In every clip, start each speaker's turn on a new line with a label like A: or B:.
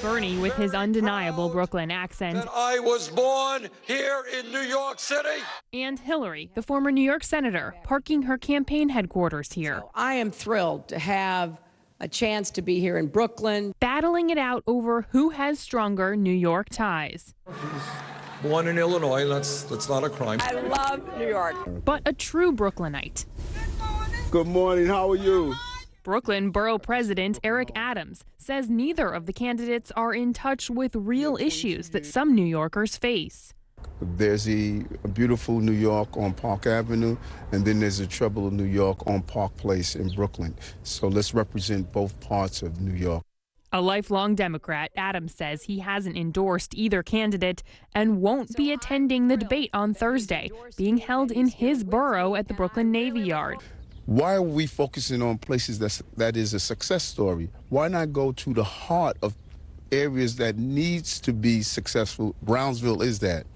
A: Bernie with his undeniable Brooklyn accent.
B: That I was born here in New York City.
A: And Hillary, the former New York senator, parking her campaign headquarters here.
C: So I am thrilled to have a chance to be here in Brooklyn.
A: Battling it out over who has stronger New York ties.
B: Born in Illinois, that's not a crime.
C: I love New York.
A: But a true Brooklynite.
D: Good morning, how are you?
A: Brooklyn Borough President Eric Adams says neither of the candidates are in touch with real issues that some New Yorkers face.
D: There's a beautiful New York on Park Avenue, and then there's a troubled New York on Park Place in Brooklyn. So let's represent both parts of New York.
A: A lifelong Democrat, Adams says he hasn't endorsed either candidate and won't be attending the debate on Thursday, being held in his borough at the Brooklyn Navy Yard.
D: Why are we focusing on places that is a success story? Why not go to the heart of areas that needs to be successful? Brownsville is that.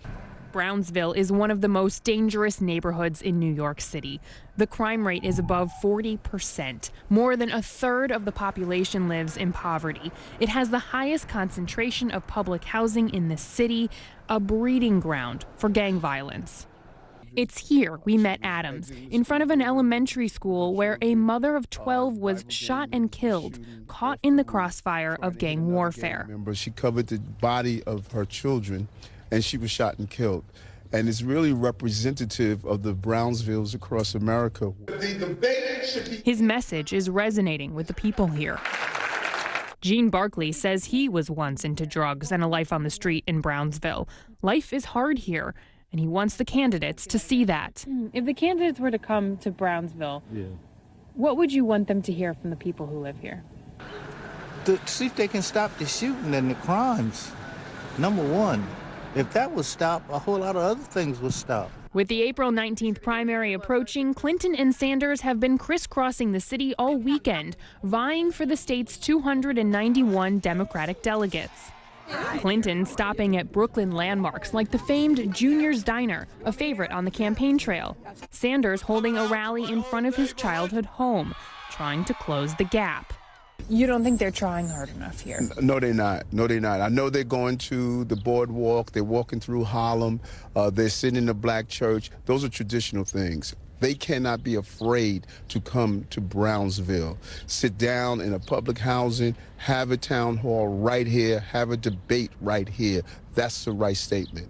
A: Brownsville is one of the most dangerous neighborhoods in New York City. The crime rate is above 40%. More than a third of the population lives in poverty. It has the highest concentration of public housing in the city, a breeding ground for gang violence. It's here we met Adams, in front of an elementary school where a mother of 12 was shot and killed, caught in the crossfire of gang warfare.
D: Remember, she covered the body of her children, and she was shot and killed. And it's really representative of the Brownsvilles across America.
A: His message is resonating with the people here. Gene Barkley says he was once into drugs and a life on the street in Brownsville. Life is hard here, and he wants the candidates to see that. If the candidates were to come to Brownsville, what would you want them to hear from the people who live here?
E: To see if they can stop the shooting and the crimes, number one. If that was stopped, a whole lot of other things would stop.
A: With the April 19th primary approaching, Clinton and Sanders have been crisscrossing the city all weekend, vying for the state's 291 Democratic delegates. Clinton stopping at Brooklyn landmarks like the famed Junior's Diner, a favorite on the campaign trail. Sanders holding a rally in front of his childhood home, trying to close the gap. You don't think they're trying hard enough here?
D: No, they're not. No, they're not. I know they're going to the boardwalk. They're walking through Harlem. They're sitting in the black church. Those are traditional things. They cannot be afraid to come to Brownsville, sit down in a public housing, have a town hall right here, have a debate right here. That's the right statement.